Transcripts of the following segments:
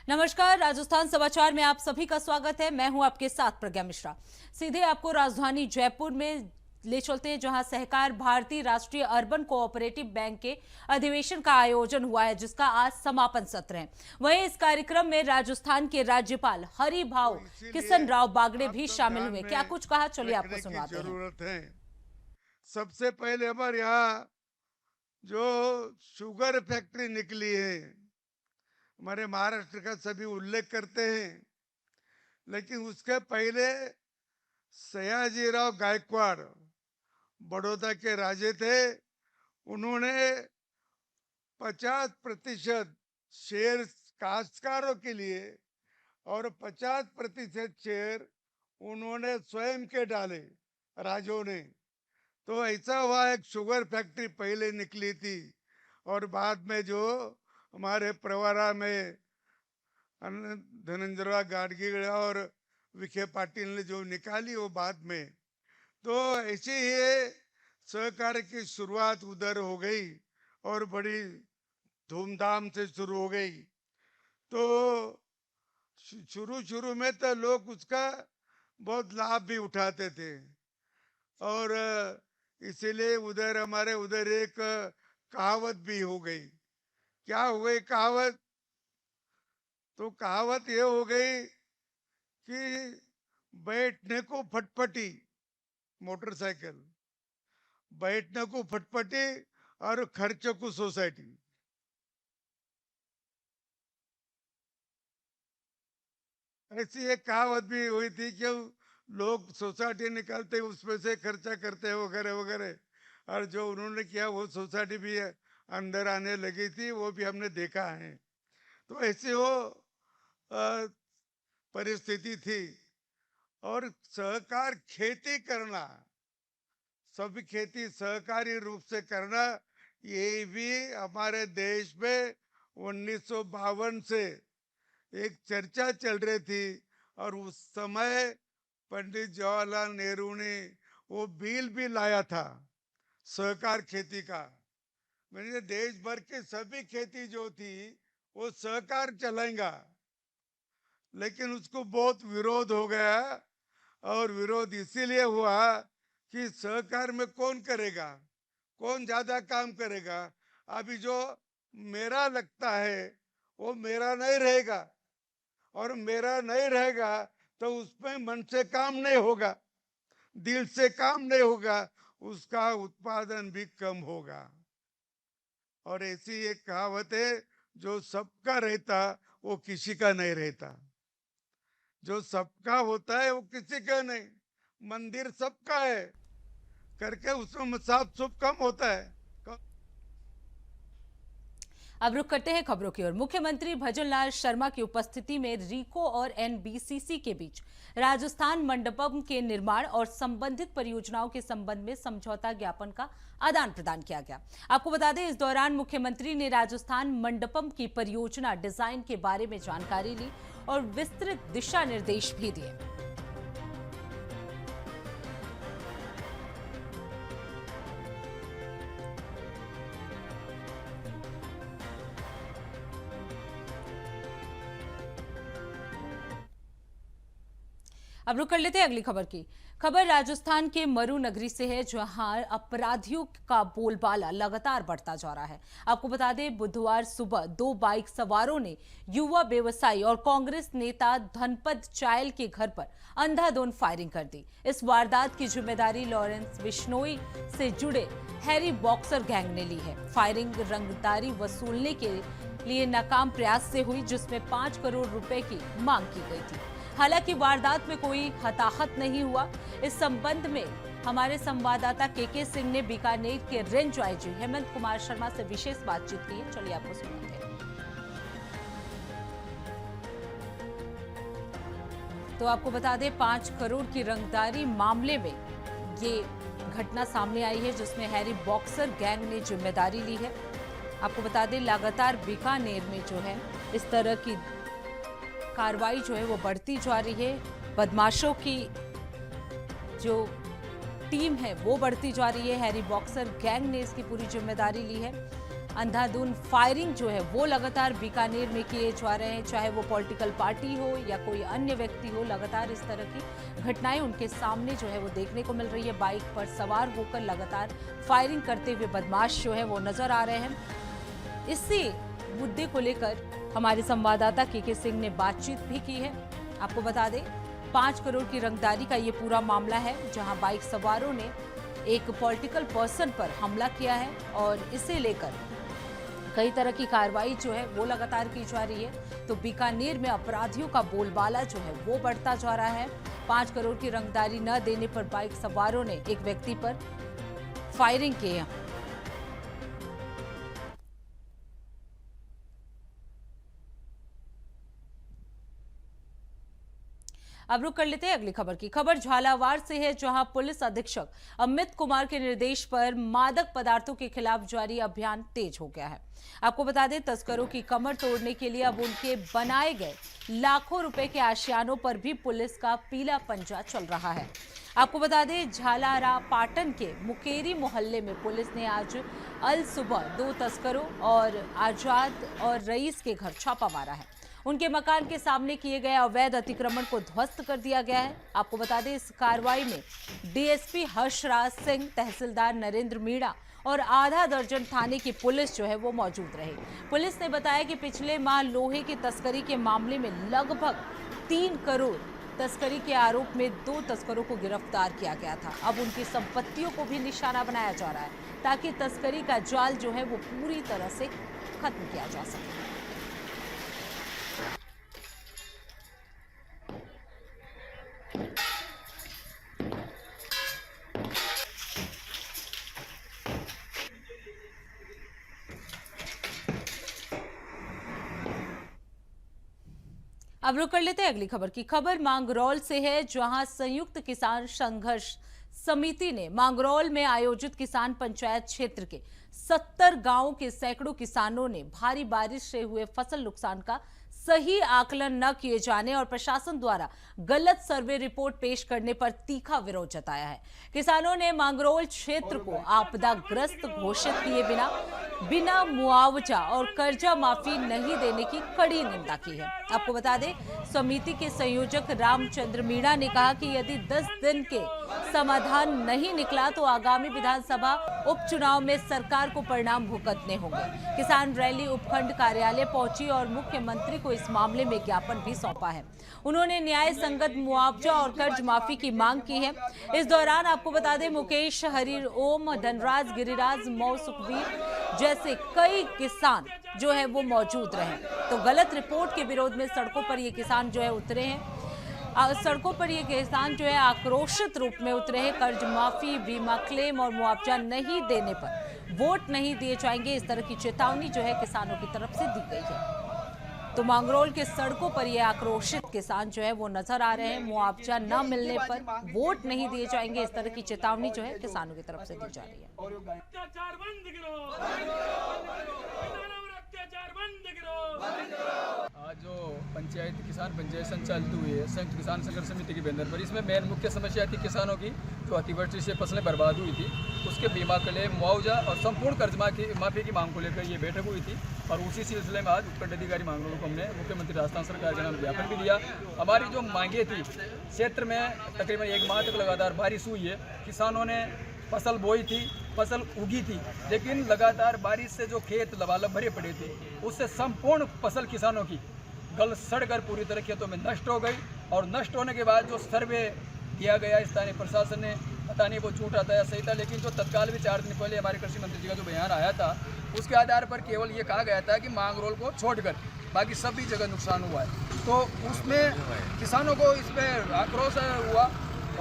नमस्कार, राजस्थान समाचार में आप सभी का स्वागत है। मैं हूं आपके साथ प्रज्ञा मिश्रा। सीधे आपको राजधानी जयपुर में ले चलते हैं, जहां सहकार भारती राष्ट्रीय अर्बन कोऑपरेटिव बैंक के अधिवेशन का आयोजन हुआ है, जिसका आज समापन सत्र है। वहीं इस कार्यक्रम में राजस्थान के राज्यपाल हरिभाऊ किशन राव बागड़े भी शामिल हुए। क्या कुछ कहा, चलिए आपको सुनाते हैं। जरूरत है। सबसे पहले हमारे यहाँ जो शुगर फैक्ट्री निकली है, हमारे महाराष्ट्र का सभी उल्लेख करते हैं, लेकिन उसके पहले सयाजीराव गायकवाड़ बड़ौदा के राजे थे। उन्होंने 50% शेयर काश्तकारों के लिए और 50% शेयर उन्होंने स्वयं के डाले, राजों ने। तो ऐसा हुआ, एक शुगर फैक्ट्री पहले निकली थी और बाद में जो हमारे प्रवरा में धनंजयराव गाडगीळ और विखे पाटिल ने जो निकाली, वो बाद में। तो ऐसे ही सहकार की शुरुआत उधर हो गई और बड़ी धूमधाम से शुरू हो गई। तो शुरू शुरू में तो लोग उसका बहुत लाभ भी उठाते थे और इसीलिए उधर हमारे उधर एक कहावत भी हो गई। क्या हो गई कहावत? तो कहावत ये हो गई कि बैठने को फटफटी मोटरसाइकिल, बैठने को फटफटी और खर्च को सोसाइटी। ऐसी एक कहावत भी हुई थी कि लोग सोसाइटी निकालते उसमें से खर्चा करते वगैरह वगैरह, और जो उन्होंने किया वो सोसाइटी भी अंदर आने लगी थी, वो भी हमने देखा है। तो ऐसी वो परिस्थिति थी। और सहकार खेती करना, सभी खेती सहकारी रूप से करना, ये भी हमारे देश में 1952 से एक चर्चा चल रही थी। और उस समय पंडित जवाहरलाल नेहरू ने वो बिल भी लाया था सहकार खेती का। मैंने देश भर की सभी खेती जो थी वो सहकार चलाएगा, लेकिन उसको बहुत विरोध हो गया। और विरोध इसीलिए हुआ कि सहकार में कौन करेगा, कौन ज्यादा काम करेगा। अभी जो मेरा लगता है वो मेरा नहीं रहेगा, और मेरा नहीं रहेगा तो उसमें मन से काम नहीं होगा, दिल से काम नहीं होगा, उसका उत्पादन भी कम होगा। और ऐसी एक कहावत है, जो सबका रहता वो किसी का नहीं रहता। जो सबका होता है वो किसी का नहीं। मंदिर सबका है करके उसमें साफ सुफ कम होता है। अब रुक करते हैं खबरों की ओर। मुख्यमंत्री भजनलाल शर्मा की उपस्थिति में रीको और एनबीसीसी के बीच राजस्थान मंडपम के निर्माण और संबंधित परियोजनाओं के संबंध में समझौता ज्ञापन का आदान प्रदान किया गया। आपको बता दें, इस दौरान मुख्यमंत्री ने राजस्थान मंडपम की परियोजना डिजाइन के बारे में जानकारी ली और विस्तृत दिशा निर्देश भी दिए। अब रुक कर लेते हैं अगली खबर की। खबर राजस्थान के मरु नगरी से है, जहां अपराधियों का बोलबाला लगातार बढ़ता जा रहा है। आपको बता दें, बुधवार सुबह दो बाइक सवारों ने युवा व्यवसायी और कांग्रेस नेता धनपत चायल के घर पर अंधाधुंध फायरिंग कर दी। इस वारदात की जिम्मेदारी लॉरेंस बिश्नोई से जुड़े हैरी बॉक्सर गैंग ने ली है। फायरिंग रंगदारी वसूलने के लिए नाकाम प्रयास से हुई, जिसमें 5 करोड़ रुपए की मांग की गई थी। हालांकि वारदात में कोई हताहत नहीं हुआ। इस संबंध में हमारे संवाददाता के सिंह ने बीकानेर के रेंज आईजी हेमंत कुमार शर्मा से विशेष बातचीत की है। चलिए आपको सुनाते हैं। तो आपको बता दें, 5 करोड़ की रंगदारी मामले में ये घटना सामने आई है, जिसमें हैरी बॉक्सर गैंग ने जिम्मेदारी ली है। आपको बता दें, लगातार बीकानेर में जो है इस तरह की कार्रवाई जो है वो बढ़ती जा रही है। बदमाशों की जो टीम है वो बढ़ती जा रही है। हैरी बॉक्सर गैंग ने इसकी पूरी जिम्मेदारी ली है। अंधाधुंध फायरिंग जो है वो लगातार बीकानेर में किए जा रहे हैं, चाहे वो पॉलिटिकल पार्टी हो या कोई अन्य व्यक्ति हो। लगातार इस तरह की घटनाएं उनके सामने जो है वो देखने को मिल रही है। बाइक पर सवार होकर लगातार फायरिंग करते हुए बदमाश जो है वो नजर आ रहे हैं। इसी मुद्दे को लेकर हमारे संवाददाता के सिंह ने बातचीत भी की है। आपको बता दें 5 करोड़ की रंगदारी का ये पूरा मामला है, जहां बाइक सवारों ने एक पॉलिटिकल पर्सन पर हमला किया है और इसे लेकर कई तरह की कार्रवाई जो है वो लगातार की जा रही है। तो बीकानेर में अपराधियों का बोलबाला जो है वो बढ़ता जा रहा है। 5 करोड़ की रंगदारी न देने पर बाइक सवारों ने एक व्यक्ति पर फायरिंग की है। अब रुक कर लेते हैं अगली खबर की। खबर झालावाड़ से है, जहां पुलिस अधीक्षक अमित कुमार के निर्देश पर मादक पदार्थों के खिलाफ जारी अभियान तेज हो गया है। आपको बता दें तस्करों की कमर तोड़ने के लिए अब उनके बनाए गए लाखों रुपए के आशियानों पर भी पुलिस का पीला पंजा चल रहा है। आपको बता दें झालारा पाटन के मुकेरी मोहल्ले में पुलिस ने आज अल सुबह 2 तस्करों और आजाद और रईस के घर छापा मारा है। उनके मकान के सामने किए गए अवैध अतिक्रमण को ध्वस्त कर दिया गया है। आपको बता दें इस कार्रवाई में डीएसपी हर्षराज सिंह, तहसीलदार नरेंद्र मीणा और आधा दर्जन थाने की पुलिस जो है वो मौजूद रही। पुलिस ने बताया कि पिछले माह लोहे की तस्करी के मामले में लगभग 3 करोड़ तस्करी के आरोप में 2 तस्करों को गिरफ्तार किया गया था। अब उनकी संपत्तियों को भी निशाना बनाया जा रहा है ताकि तस्करी का जाल जो है वो पूरी तरह से खत्म किया जा सके। अब रुक कर लेते हैं अगली खबर की। खबर मांगरौल से है, जहां संयुक्त किसान संघर्ष समिति ने मांगरौल में आयोजित किसान पंचायत क्षेत्र के 70 गांवों के सैकड़ों किसानों ने भारी बारिश से हुए फसल नुकसान का सही आकलन न किए जाने और प्रशासन द्वारा गलत सर्वे रिपोर्ट पेश करने पर तीखा विरोध जताया है। किसानों ने मांगरौल क्षेत्र को आपदाग्रस्त घोषित किए बिना मुआवजा और कर्जा माफी नहीं देने की कड़ी निंदा की है। आपको बता दें समिति के संयोजक रामचंद्र मीणा ने कहा कि यदि 10 दिन के समाधान नहीं निकला तो आगामी विधानसभा उपचुनाव में सरकार को परिणाम भुगतने होंगे। किसान रैली उपखंड कार्यालय पहुंची और मुख्यमंत्री को इस मामले में ज्ञापन भी सौंपा है। उन्होंने न्याय संगत मुआवजा और कर्ज माफी की मांग की है। इस दौरान आपको बता दें मुकेश, हरि ओम, धनराज, गिरिराज, मऊ, सुखबीर जैसे कई किसान जो है वो मौजूद रहे। तो गलत रिपोर्ट के विरोध में सड़कों पर ये किसान जो है उतरे हैं। सड़कों पर ये किसान जो है आक्रोशित रूप में उतरे हैं। कर्ज माफी, बीमा क्लेम और मुआवजा नहीं देने पर वोट नहीं दिए जाएंगे, इस तरह की चेतावनी जो है किसानों की तरफ से दी गई है। तो मांगरौल के सड़कों पर ये आक्रोशित किसान जो है वो नजर आ रहे हैं। मुआवजा न मिलने पर वोट नहीं दिए जाएंगे, इस तरह की चेतावनी जो है किसानों की तरफ से दी जा रही है। आज जो किसान पंचायत संचालित हुई है संयुक्त किसान संघर्ष समिति के बैनर पर, इसमें मेन मुख्य समस्या थी किसानों की जो अतिवृष्टि से फसलें बर्बाद हुई थी, उसके बीमा क्लेम, मुआवजा और संपूर्ण कर्ज माफी की मांग को लेकर ये बैठक हुई थी। और उसी सिलसिले में आज उपखंड अधिकारी मांगरोल को हमने मुख्यमंत्री राजस्थान सरकार के नाम ज्ञापन भी दिया। हमारी जो मांगे थी, क्षेत्र में तकरीबन 1 माह तक लगातार बारिश हुई है, किसानों ने फसल बोई थी, फसल उगी थी, लेकिन लगातार बारिश से जो खेत लबालब भरे पड़े थे उससे संपूर्ण फसल किसानों की गल सड़कर पूरी तरह खेतों में नष्ट हो गई। और नष्ट होने के बाद जो सर्वे किया गया स्थानीय प्रशासन ने, पता नहीं वो झूठ आता या सही था, लेकिन जो तत्काल भी 4 दिन पहले हमारे कृषि मंत्री जी का जो बयान आया था उसके आधार पर केवल ये कहा गया था कि मांगरोल को छोड़कर बाकी सभी जगह नुकसान हुआ है। तो उसमें किसानों को इस पर आक्रोश हुआ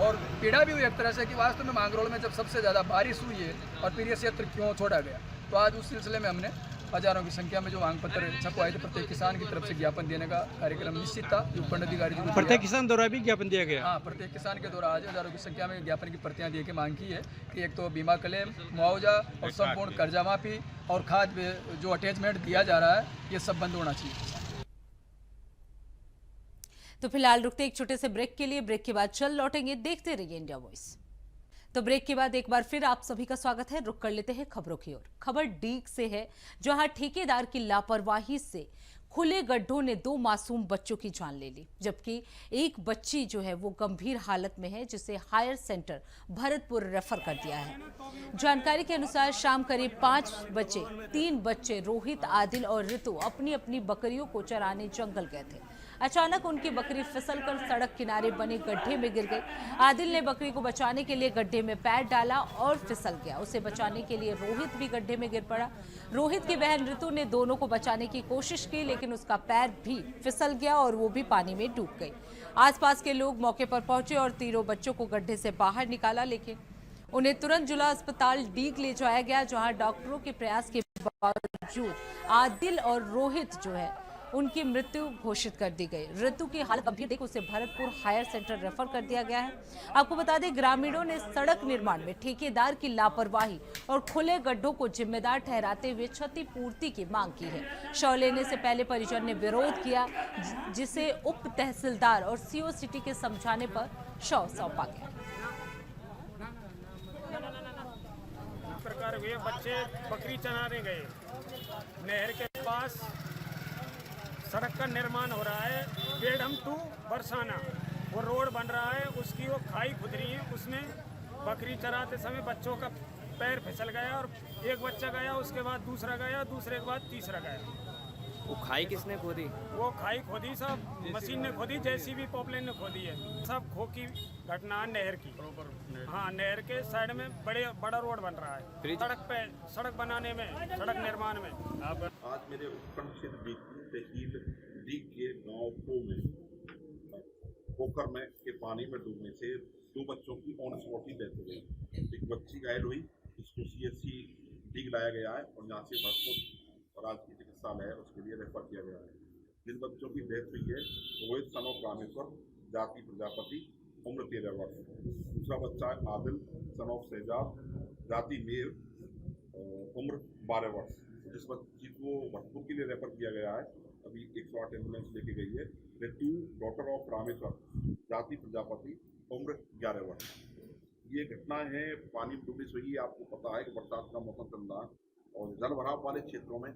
और पीड़ा भी हुई एक तरह से कि वास्तव में मांगरोल में जब सबसे ज़्यादा बारिश हुई है और फिर ये क्षेत्र क्यों छोड़ा गया। तो आज उस सिलसिले में हमने हजारों की संख्या में जो मांग पत्र छपवाए थे, प्रत्येक किसान की तरफ से ज्ञापन देने का कार्यक्रम निश्चित था। उपखंड अधिकारी जी को प्रत्येक किसान द्वारा भी ज्ञापन दिया गया। हाँ, प्रत्येक किसान के द्वारा आज हजारों की संख्या में ज्ञापन की प्रतियां दे के मांग की है कि एक तो बीमा क्लेम, मुआवजा और संपूर्ण कर्जा माफी और खाद जो अटैचमेंट दिया जा रहा है ये सब बंद होना चाहिए। तो फिलहाल रुकते एक छोटे से ब्रेक के लिए। ब्रेक के बाद चल लौटेंगे। देखते रहिए इंडिया वॉइस। तो ब्रेक के बाद एक बार फिर आप सभी का स्वागत है। रुक कर लेते हैं खबरों की ओर। खबर डीग से है, जहां ठेकेदार की लापरवाही से खुले गड्ढों ने 2 मासूम बच्चों की जान ले ली, जबकि एक बच्ची जो है वो गंभीर हालत में है, जिसे हायर सेंटर भरतपुर रेफर कर दिया है। जानकारी के अनुसार शाम करीब 5 बजे 3 बच्चे रोहित, आदिल और ऋतु अपनी अपनी बकरियों को चराने जंगल गए थे। अचानक उनकी बकरी फिसलकर सड़क किनारे बने गड्ढे में गिर गई। आदिल ने बकरी को बचाने के लिए गड्ढे में पैर डाला और फिसल गया। उसे बचाने के लिए रोहित भी गड्ढे में गिर पड़ा। रोहित की बहन ऋतु ने दोनों को बचाने की कोशिश की, लेकिन उसका पैर भी फिसल गया और वो भी पानी में डूब गई। आसपास के लोग मौके पर पहुंचे और तीनों बच्चों को गड्ढे से बाहर निकाला, लेकिन उन्हें तुरंत जिला अस्पताल डीग ले जाया गया, जहां डॉक्टरों के प्रयास के बावजूद आदिल और रोहित जो है उनकी मृत्यु घोषित कर दी गई। ऋतु की हालत गंभीर देख उसे भरतपुर हायर सेंटर रेफर कर दिया गया है। आपको बता दें, ग्रामीणों ने सड़क निर्माण में ठेकेदार की लापरवाही और खुले गड्ढों को जिम्मेदार ठहराते हुए क्षतिपूर्ति की मांग की है। शव लेने से पहले परिजन ने विरोध किया, जिसे उप तहसीलदार और सीओ सिटी के समझाने पर शव सौंपा गया। प्रकार हुए बच्चे बकरी चराने गए, नहर के पास सड़क का निर्माण हो रहा है, बेडम टू बरसाना वो रोड बन रहा है, उसकी वो खाई खुद रही है। उसमें बकरी चराते समय बच्चों का पैर फिसल गया और एक बच्चा गया, उसके बाद दूसरा गया, दूसरे के बाद तीसरा गया। वो खाई किसने खोदी? वो खाई खोदी सब मशीन ने खोदी, जेसीबी पॉपलेन ने खोदी है। सब खो की घटना नहर की। हाँ, नहर के साइड में बड़ा रोड बन रहा है, सड़क बनाने में, सड़क निर्माण में। आज मेरे उपखंड क्षेत्र तहसील डीग के गांव को में पोखर में के पानी में डूबने से 2 बच्चों की ऑन स्पॉट ही डेथ हो गई। एक बच्ची घायल हुई, इसको सीएचसी डीग लाया गया है और यहाँ से भरतपुर राजकीय चिकित्सालय है उसके लिए रेफर किया गया है। जिन बच्चों की डेथ हुई है रोहित सन ऑफ रामेश्वर, जाति प्रजापति, उम्र 13 वर्ष। दूसरा बच्चा है आदिल सन ऑफ शहजाद, जाति मेव, उम्र 12 वर्ष। जिस बच्ची को भरतपुर के लिए रेफर किया गया है, अभी 108 एम्बुलेंस लेके गई है। ऋतु डॉटर ऑफ रामेश्वर, जाति प्रजापति, उम्र 11 वर्ष। ये घटनाएं हैं पानी में डूबने से हुई। आपको पता है कि बरसात का मौसम चल रहा है और जल भराव वाले क्षेत्रों में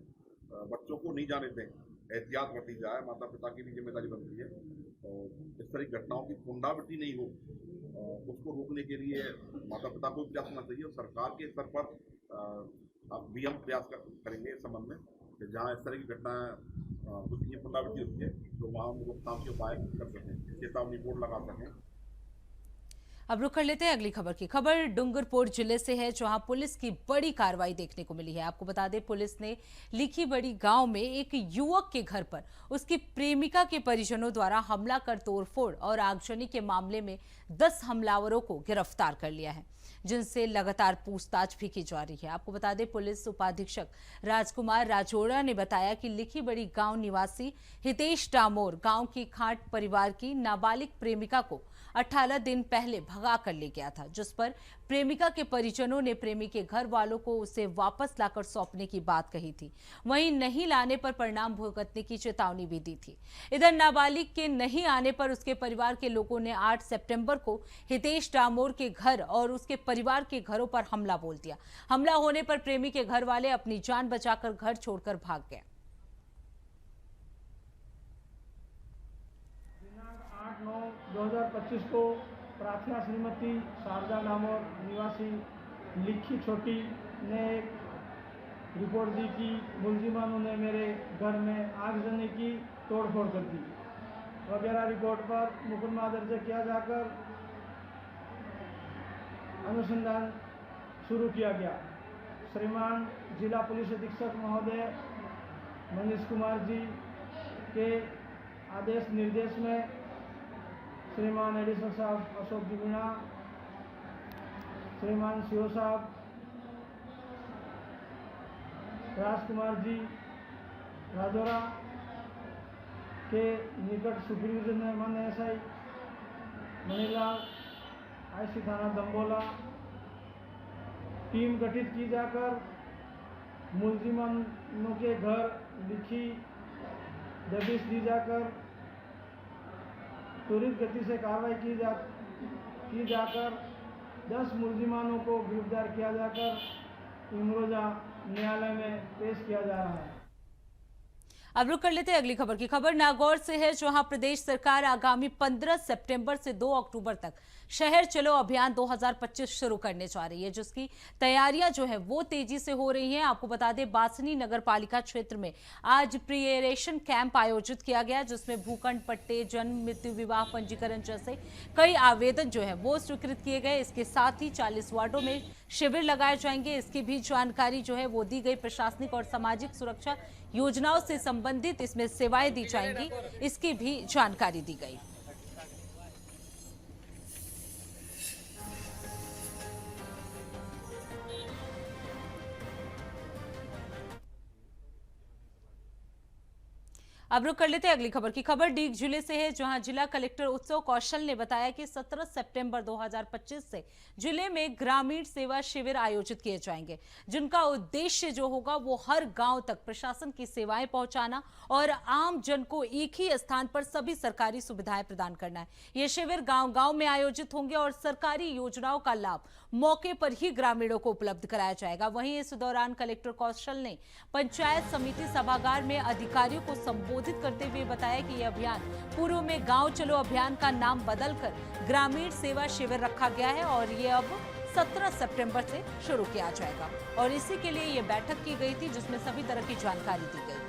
बच्चों को नहीं जाने दें, एहतियात बरती जाए, माता पिता की भी जिम्मेदारी बनती है। और इस तरह की घटनाओं की पुनरावृत्ति नहीं हो, उसको रोकने के लिए माता पिता को प्रयास करना चाहिए और सरकार के स्तर पर भी हम प्रयास करेंगे इस संबंध में कि जहाँ इस तरह की घटनाएं कुछ पुनरावृत्ति होती है तो वहाँ हम रोकथाम के उपाय कर सकें, चेतावनी बोर्ड लगा सकें। अब रुक कर लेते हैं अगली खबर की। खबर डूंगरपुर जिले से है, जहां पुलिस की बड़ी कार्रवाई देखने को मिली है। आपको बता दें, पुलिस ने लिखी बड़ी गांव में एक युवक के घर पर उसकी प्रेमिका के परिजनों द्वारा हमला कर तोड़फोड़ और आगजनी के मामले में 10 हमलावरों को गिरफ्तार कर लिया है, जिनसे लगातार पूछताछ भी की जा रही है। आपको बता दें, पुलिस उपाधीक्षक राजकुमार राजोड़ा ने बताया कि लिखी बड़ी गांव निवासी हितेश डामोर गांव की खाट परिवार की नाबालिग प्रेमिका को 18 दिन पहले भगा कर ले गया था, जिस पर प्रेमिका के परिजनों ने प्रेमी के घर वालों को उसे वापस लाकर सौंपने की बात कही थी। वहीं नहीं लाने पर परिणाम भुगतने की चेतावनी भी दी थी। इधर नाबालिग के नहीं आने पर उसके परिवार के लोगों ने 8 सितंबर को हितेश डामोर के घर और उसके परिवार के घरों पर हमला बोल दिया। हमला होने पर प्रेमी के घर वाले अपनी जान बचाकर घर छोड़कर भाग गए। 8/9/2025 को प्रार्थना श्रीमती शारदा डामोर निवासी लिखी छोटी ने एक रिपोर्ट दी कि मुलजिमानों ने मेरे घर में आगजनी की, तोड़फोड़ कर दी वगैरह। रिपोर्ट पर मुकदमा दर्ज किया जाकर अनुसंधान शुरू किया गया। श्रीमान जिला पुलिस अधीक्षक महोदय मनीष कुमार जी के आदेश निर्देश में श्रीमान एडिशनल साहब अशोक जी मीणा, श्रीमान सीओ साहब राजकुमार जी राजौरा के निकट सुपरविजन में माननीय एसआई मणिलाल, आईसी थाना दम्बोला टीम गठित की जाकर मुलजिमानों के घर लिखी दबिश दी जाकर त्वरित गति से कार्रवाई की जाकर 10 मुलजिमानों को गिरफ्तार किया जाकर इमरोजा न्यायालय में पेश किया जा रहा है। अब रुक कर लेते हैं अगली खबर की। खबर नागौर से है, जहां प्रदेश सरकार आगामी 15 सितंबर से 2 अक्टूबर तक शहर चलो अभियान 2025 शुरू करने जा रही है, जिसकी तैयारियां जो है वो तेजी से हो रही हैं। आपको बता दें, बासनी नगर पालिका क्षेत्र में आज प्रियरेशन कैंप आयोजित किया गया, जिसमें भूखंड पट्टे, जन्म मृत्यु विवाह पंजीकरण जैसे कई आवेदन जो है वो स्वीकृत किए गए। इसके साथ ही 40 वार्डों में शिविर लगाए जाएंगे। इसकी भी जानकारी जो है वो दी गई। प्रशासनिक और सामाजिक सुरक्षा योजनाओं से संबंधित इसमें सेवाएं दी जाएंगी, इसकी भी जानकारी दी गई। अब रुक कर लेते हैं अगली खबर की। खबर डीग जिले से है, जहां जिला कलेक्टर उत्सव कौशल ने बताया कि 17 सितंबर 2025 से जिले में ग्रामीण सेवा शिविर आयोजित किए जाएंगे, जिनका उद्देश्य जो होगा वो हर गांव तक प्रशासन की सेवाएं पहुंचाना और आम जन को एक ही स्थान पर सभी सरकारी सुविधाएं प्रदान करना है। ये शिविर गांव-गांव में आयोजित होंगे और सरकारी योजनाओं का लाभ मौके पर ही ग्रामीणों को उपलब्ध कराया जाएगा। वहीं इस दौरान कलेक्टर कौशल ने पंचायत समिति सभागार में अधिकारियों को संबोधित करते हुए बताया कि यह अभियान पूर्व में गांव चलो अभियान का नाम बदलकर ग्रामीण सेवा शिविर रखा गया है और ये अब 17 सितंबर से शुरू किया जाएगा। और इसी के लिए ये बैठक की गई थी, जिसमें सभी तरह की जानकारी दी गई।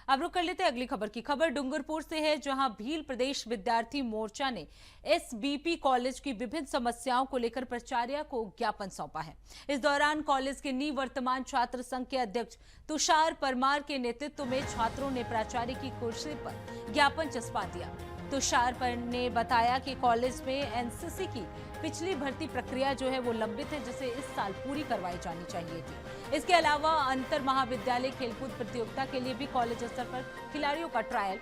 अब रुक कर लेते हैं अगली खबर की। खबर डूंगरपुर से है, जहां भील प्रदेश विद्यार्थी मोर्चा ने एसबीपी कॉलेज की विभिन्न समस्याओं को लेकर प्राचार्य को ज्ञापन सौंपा है। इस दौरान कॉलेज के निवर्तमान छात्र संघ के अध्यक्ष तुषार परमार के नेतृत्व में छात्रों ने प्राचार्य की कुर्सी पर ज्ञापन चस्पा दिया। तुषार पर ने बताया कि कॉलेज में एनसीसी की पिछली भर्ती प्रक्रिया जो है वो लंबित है, जिसे इस साल पूरी करवाई जानी चाहिए थी। इसके अलावा अंतर महाविद्यालय खेलकूद प्रतियोगिता के लिए भी कॉलेज स्तर पर खिलाड़ियों का ट्रायल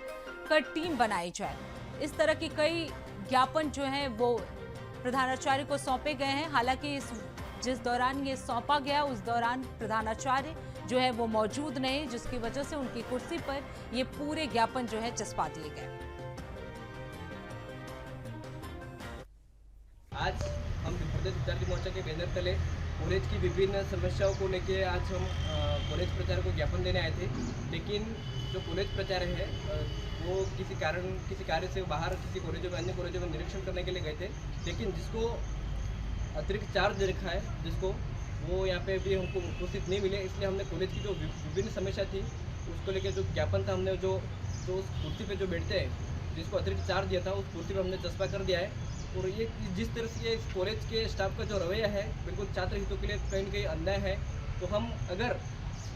कर टीम बनाई जाए। इस तरह की कई ज्ञापन जो है वो प्रधानाचार्य को सौंपे गए हैं। हालांकि जिस दौरान ये सौंपा गया उस दौरान प्रधानाचार्य जो है वो मौजूद नहीं, जिसकी वजह से उनकी कुर्सी पर ये पूरे ज्ञापन जो है चस्पा दिए गए। आज हम प्रदेश विद्यार्थी मोर्चा के बैनर तले कॉलेज की विभिन्न समस्याओं को लेके आज हम कॉलेज प्रचार को ज्ञापन देने आए थे। लेकिन जो कॉलेज प्रचार है वो किसी कार्य से बाहर किसी कॉलेजों में, अन्य कॉलेजों में निरीक्षण करने के लिए गए थे। लेकिन जिसको अतिरिक्त चार्ज दे रखा है, जिसको वो यहाँ पे भी हमको उपस्थित नहीं मिले, इसलिए हमने कॉलेज की जो विभिन्न समस्या थी उसको लेकर जो ज्ञापन था, हमने जो उस कुर्सी पे जो बैठते हैं जिसको अतिरिक्त चार्ज दिया था उस कुर्सी पर हमने चस्पा कर दिया है। और ये जिस तरह से इस कॉलेज के स्टाफ का जो रवैया है बिल्कुल छात्र हितों के लिए कहीं न कहीं अन्याय है। तो हम अगर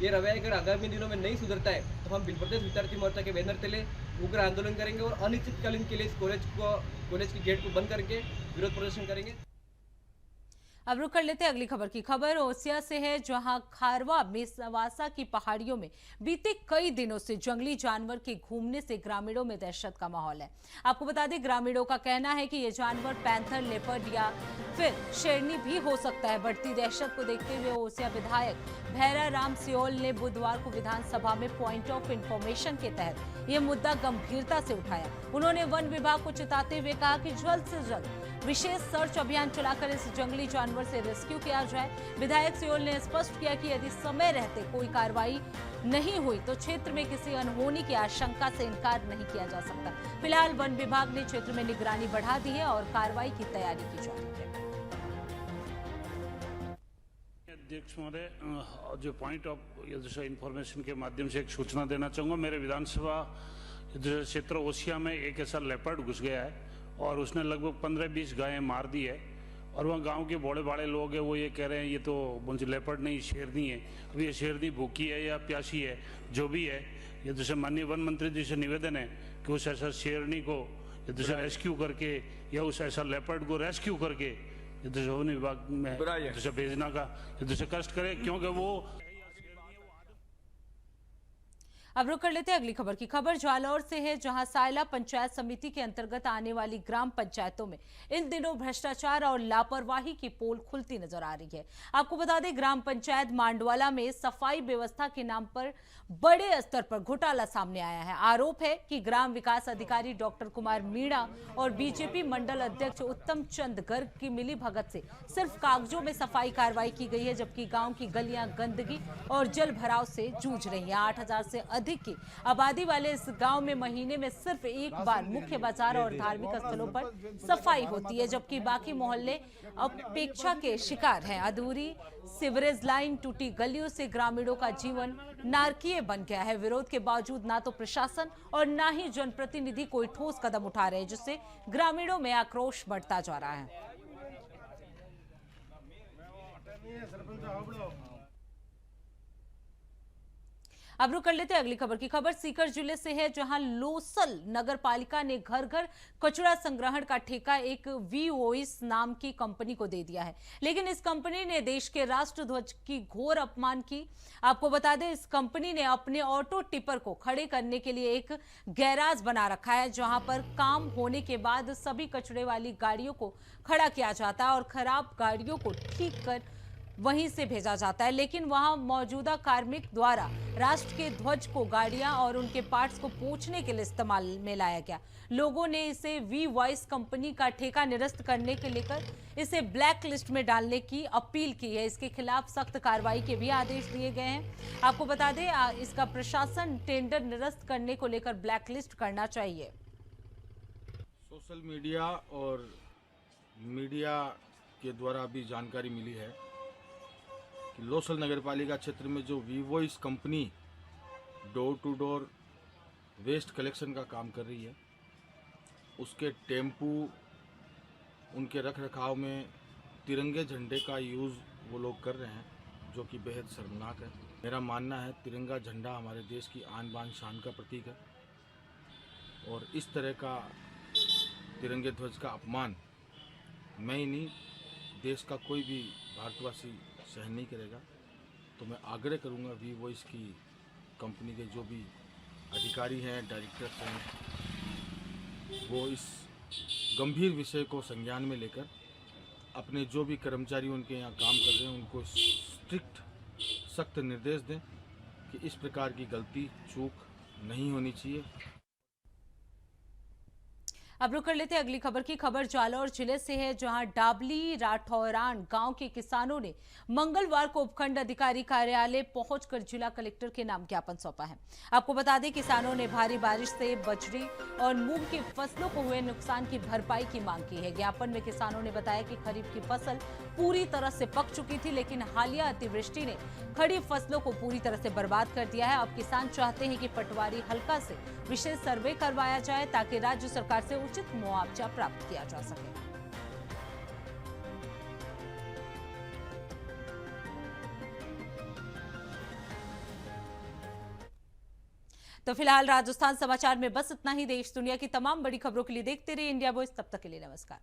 ये रवैया अगर आगामी दिनों में नहीं सुधरता है तो हम भील प्रदेश विद्यार्थी मोर्चा के बैनर तले उग्र आंदोलन करेंगे और अनिश्चितकालीन के लिए इस कॉलेज के गेट को बंद करके विरोध प्रदर्शन करेंगे। अब रुक कर लेते हैं अगली खबर की। खबर ओसिया से है, जहां खारवा में सवासा की पहाड़ियों में बीते कई दिनों से जंगली जानवर के घूमने से ग्रामीणों में दहशत का माहौल है। आपको बता दें, ग्रामीणों का कहना है कि ये जानवर पैंथर, लेपर्ड या फिर शेरनी भी हो सकता है। बढ़ती दहशत को देखते हुए ओसिया विधायक भैरा राम सियोल ने बुधवार को विधानसभा में पॉइंट ऑफ इंफॉर्मेशन के तहत ये मुद्दा गंभीरता से उठाया। उन्होंने वन विभाग को चेताते हुए कहा कि जल्द से जल्द विशेष सर्च अभियान चलाकर इस जंगली जानवर से रेस्क्यू किया जाए। विधायक सियोल ने स्पष्ट किया कि यदि समय रहते कोई कार्रवाई नहीं हुई तो क्षेत्र में किसी अनहोनी की आशंका से इनकार नहीं किया जा सकता। फिलहाल वन विभाग ने क्षेत्र में निगरानी बढ़ा दी है और कार्रवाई की तैयारी की जा रही है। अध्यक्ष महोदय, जो पॉइंट ऑफ इंफॉर्मेशन के माध्यम से एक सूचना देना चाहूँगा। मेरे विधानसभा क्षेत्र ओसिया में एक ऐसा लेपर्ड घुस गया है और उसने लगभग 15-20 गायें मार दी है। और वहाँ गांव के बड़े बड़े लोग हैं, वो ये कह रहे हैं ये तो मुझे लेपर्ड नहीं शेरनी है। अब ये शेरनी भूखी है या प्यासी है, जो भी है, ये जैसे माननीय वन मंत्री जी से निवेदन है कि उस ऐसा शेरनी को जैसे रेस्क्यू करके या उस ऐसा लेपर्ड को रेस्क्यू करके जैसे वन विभाग में जैसे भेजना का जैसे कष्ट करे, क्योंकि वो अब रुक कर लेते हैं अगली खबर की। खबर जालौर से है, जहां सायला पंचायत समिति के अंतर्गत आने वाली ग्राम पंचायतों में इन दिनों भ्रष्टाचार और लापरवाही की पोल खुलती नजर आ रही है। आपको बता दें, ग्राम पंचायत मांडवाला में सफाई व्यवस्था के नाम पर बड़े स्तर पर घोटाला सामने आया है। आरोप है कि ग्राम विकास अधिकारी डॉक्टर कुमार मीणा और बीजेपी मंडल अध्यक्ष उत्तम चंद गर्ग की मिली भगत से सिर्फ कागजों में सफाई कार्रवाई की गई है, जबकि गांव की गलियां गंदगी और जल भराव से जूझ रही हैं। 8000 से अधिक की आबादी वाले इस गांव में महीने में सिर्फ एक बार मुख्य बाजार और धार्मिक स्थलों पर सफाई होती है, जबकि बाकी मोहल्ले अपेक्षा के शिकार हैं। अधूरी सीवरेज लाइन, टूटी गलियों से ग्रामीणों का जीवन नारकीय बन गया है। विरोध के बावजूद ना तो प्रशासन और ना ही जनप्रतिनिधि कोई ठोस कदम उठा रहे हैं, जिससे ग्रामीणों में आक्रोश बढ़ता जा रहा है। अब रुक कर लेते हैं अगली खबर की। खबर सीकर जिले से है, जहां लोसल नगर पालिका ने घर घर कचरा संग्रहण का ठेका एक वीओइस नाम की कंपनी को दे दिया है, लेकिन इस कंपनी ने देश के राष्ट्र ध्वज की घोर अपमान की। आपको बता दें, इस कंपनी ने अपने ऑटो टिपर को खड़े करने के लिए एक गैराज बना रखा है, जहां पर काम होने के बाद सभी कचरे वाली गाड़ियों को खड़ा किया जाता है और खराब गाड़ियों को ठीक कर वहीं से भेजा जाता है। लेकिन वहां मौजूदा कार्मिक द्वारा राष्ट्र के ध्वज को गाड़ियां और उनके पार्ट्स को पोंछने के लिए इस्तेमाल में लाया गया। लोगों ने इसे वी वॉइस कंपनी का ठेका निरस्त करने के लेकर इसे ब्लैक लिस्ट में डालने की अपील की है। इसके खिलाफ सख्त कार्रवाई के भी आदेश दिए गए हैं। आपको बता दें, इसका प्रशासन टेंडर निरस्त करने को लेकर ब्लैक लिस्ट करना चाहिए। सोशल मीडिया और मीडिया के द्वारा भी जानकारी मिली है कि लोसल नगर पालिका क्षेत्र में जो वीवॉइस company door to door waste collection का काम कर रही है, उसके टेम्पू, उनके रख रखाव में तिरंगे झंडे का यूज़ वो लोग कर रहे हैं, जो कि बेहद शर्मनाक है। मेरा मानना है तिरंगा झंडा हमारे देश की आन बान शान का प्रतीक है और इस तरह का तिरंगे ध्वज का अपमान मैं ही नहीं, देश का कोई भी भारतवासी सहन नहीं करेगा। तो मैं आग्रह करूंगा वी वॉइस की कंपनी के जो भी अधिकारी हैं, डायरेक्टर्स हैं, वो इस गंभीर विषय को संज्ञान में लेकर अपने जो भी कर्मचारी उनके यहाँ काम कर रहे हैं उनको स्ट्रिक्ट सख्त निर्देश दें कि इस प्रकार की गलती चूक नहीं होनी चाहिए। अब रुक कर लेते हैं अगली खबर की। खबर जालौर जिले से है, जहां डाबली राठौरान गांव के किसानों ने मंगलवार को उपखंड अधिकारी कार्यालय पहुंचकर जिला कलेक्टर के नाम ज्ञापन सौंपा है। आपको बता दें, किसानों ने भारी बारिश से बजरी और मूंग की फसलों को हुए नुकसान की भरपाई की मांग की है। ज्ञापन में किसानों ने बताया कि खरीफ की फसल पूरी तरह से पक चुकी थी, लेकिन हालिया अतिवृष्टि ने खड़ी फसलों को पूरी तरह से बर्बाद कर दिया है। अब किसान चाहते हैं कि पटवारी हल्का से विशेष सर्वे करवाया जाए, ताकि राज्य सरकार से उचित मुआवजा प्राप्त किया जा सके। तो फिलहाल राजस्थान समाचार में बस इतना ही। देश दुनिया की तमाम बड़ी खबरों के लिए देखते रहिए इंडिया वॉइस। तब तक के लिए नमस्कार।